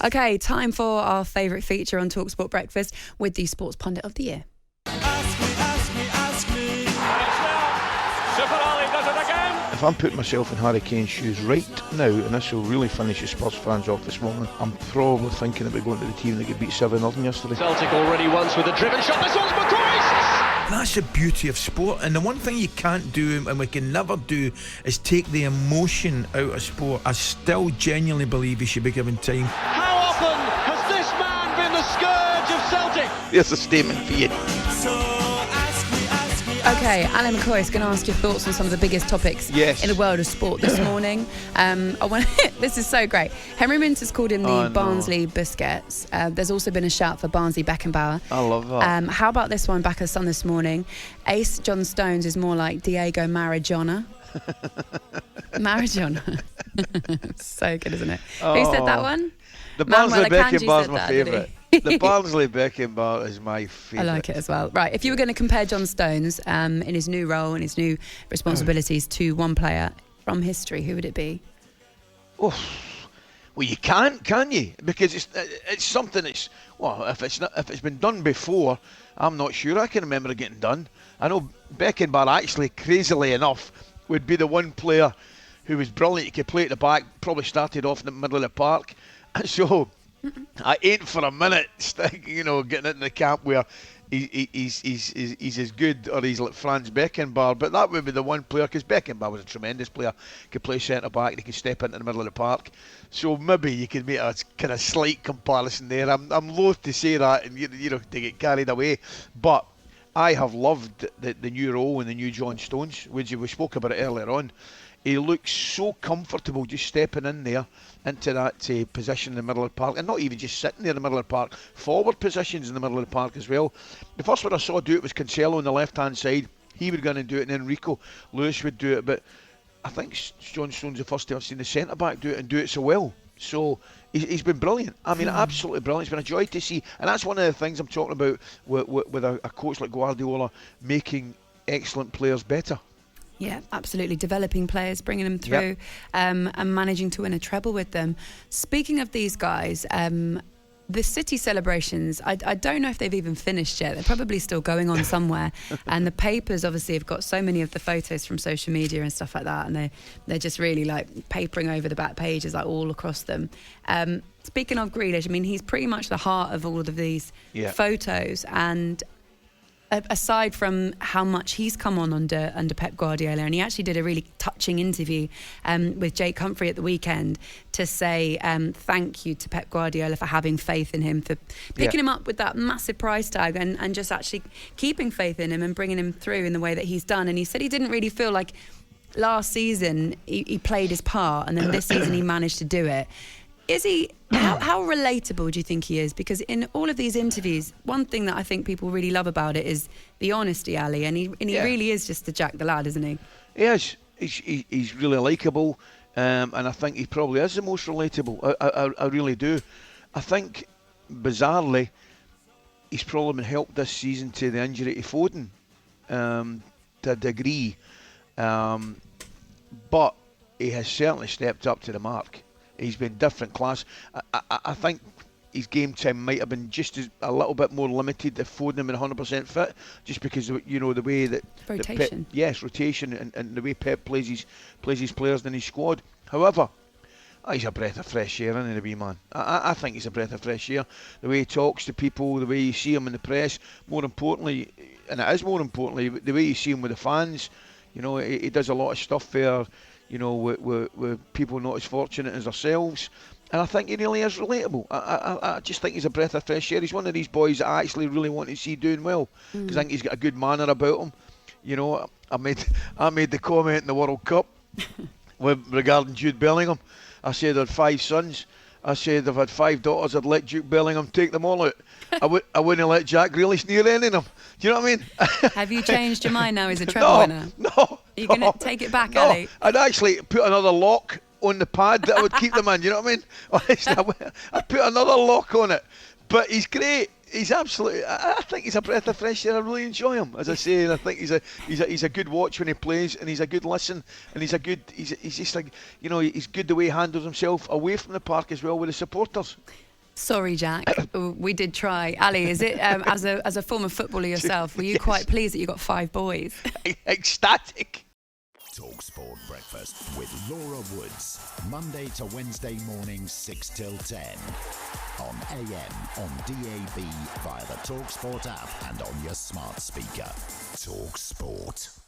Okay, time for our favourite feature on talkSPORT Breakfast with the Sports Pundit of the Year. Ask me. Super Ali does it again. If I'm putting myself in Harry Kane's shoes right now, and this will really finish the Spurs fans off this morning, I'm probably thinking about going to the team that got beat 7-0 yesterday. Celtic already once with a driven shot. This one's McCoist. That's the beauty of sport, and the one thing you can't do and we can never do is take the emotion out of sport. I still genuinely believe he should be given time. How often has this man been the scourge of Celtic? There's a statement for you. Okay, Alan McCoist, going to ask your thoughts on some of the biggest topics in the world of sport this morning. This is so great. Henry Minter's called him the Barnsley Busquets. There's also been a shout for Barnsley Beckenbauer. I love that. How about this one back at Sun this morning? Ace John Stones is more like Diego Maradona. Maradona. So good, isn't it? Who said that one? The Barnsley Beckenbauer's my that, favourite. The Barnsley Beckenbauer is my favourite. I like it as well. Right, if you were going to compare John Stones in his new role and his new responsibilities to one player from history, who would it be? Oh, well, you can you? Because it's something that's, well, if it's been done before, I'm not sure I can remember it getting done. I know Beckenbauer actually, crazily enough, would be the one player who was brilliant. He could play at the back, probably started off in the middle of the park. So I ain't for a minute, getting into the camp where he's as good or he's like Franz Beckenbauer, but that would be the one player, because Beckenbauer was a tremendous player. Could play centre back, he could step into the middle of the park. So maybe you could make a kind of slight comparison there. I'm loath to say that and to get carried away, but I have loved the new role and the new John Stones, which we spoke about it earlier on. He looks so comfortable just stepping in there into that position in the middle of the park, and not even just sitting there in the middle of the park, forward positions in the middle of the park as well. The first one I saw do it was Cancelo on the left hand side. He would go and do it, and then Rico Lewis would do it, but I think John Stone's the first time I've seen the centre back do it and do it so well. So he's been brilliant. I mean, absolutely brilliant. It's been a joy to see, and that's one of the things I'm talking about with a coach like Guardiola making excellent players better. Yeah, absolutely. Developing players, bringing them through, and managing to win a treble with them. Speaking of these guys, the City celebrations, I don't know if they've even finished yet. They're probably still going on somewhere. And the papers obviously have got so many of the photos from social media and stuff like that, and they're just really like papering over the back pages, like all across them. Speaking of Grealish, I mean, he's pretty much the heart of all of these photos, and aside from how much he's come on under Pep Guardiola, and he actually did a really touching interview with Jake Humphrey at the weekend to say thank you to Pep Guardiola for having faith in him, for picking him up with that massive price tag and just actually keeping faith in him and bringing him through in the way that he's done. And he said he didn't really feel like last season he played his part, and then this season he managed to do it. Is he? How relatable do you think he is? Because in all of these interviews, one thing that I think people really love about it is the honesty, Ali, and he really is just the Jack the lad, isn't he? He is. He's really likeable, and I think he probably is the most relatable. I really do. I think, bizarrely, he's probably been helped this season to the injury to Foden to a degree, but he has certainly stepped up to the mark. He's been different class. I think his game time might have been just a little bit more limited if Foden had been 100% fit, just because the way that rotation. Rotation, and the way Pep plays his players in his squad. However, he's a breath of fresh air, isn't he, the wee man? I think he's a breath of fresh air. The way he talks to people, the way you see him in the press. More importantly, and it is more importantly, the way you see him with the fans. He does a lot of stuff there. With people not as fortunate as ourselves. And I think he really is relatable. I just think he's a breath of fresh air. He's one of these boys that I actually really want to see doing well, because I think he's got a good manner about him. I made the comment in the World Cup regarding Jude Bellingham. I said I had 5 sons. I said if I had 5 daughters, I'd let Jude Bellingham take them all out. I wouldn't let Jack Grealish near any of them. Do you know what I mean? Have you changed your mind now? He's a treble winner. No. Are you going to take it back, Ali? I'd actually put another lock on the pad that I would keep them in. You know what I mean? I'd put another lock on it. But he's great. He's absolutely. I think he's a breath of fresh air. I really enjoy him, as I say. And I think he's a good watch when he plays, and he's a good listen, and he's just like he's good the way he handles himself away from the park as well with the supporters. Sorry, Jack. We did try. Ali, is it as a former footballer yourself? Were you quite pleased that you got 5 boys? Ecstatic. talkSPORT Breakfast with Laura Woods. Monday to Wednesday mornings 6 till 10. On AM, on DAB, via the talkSPORT app and on your smart speaker. talkSPORT.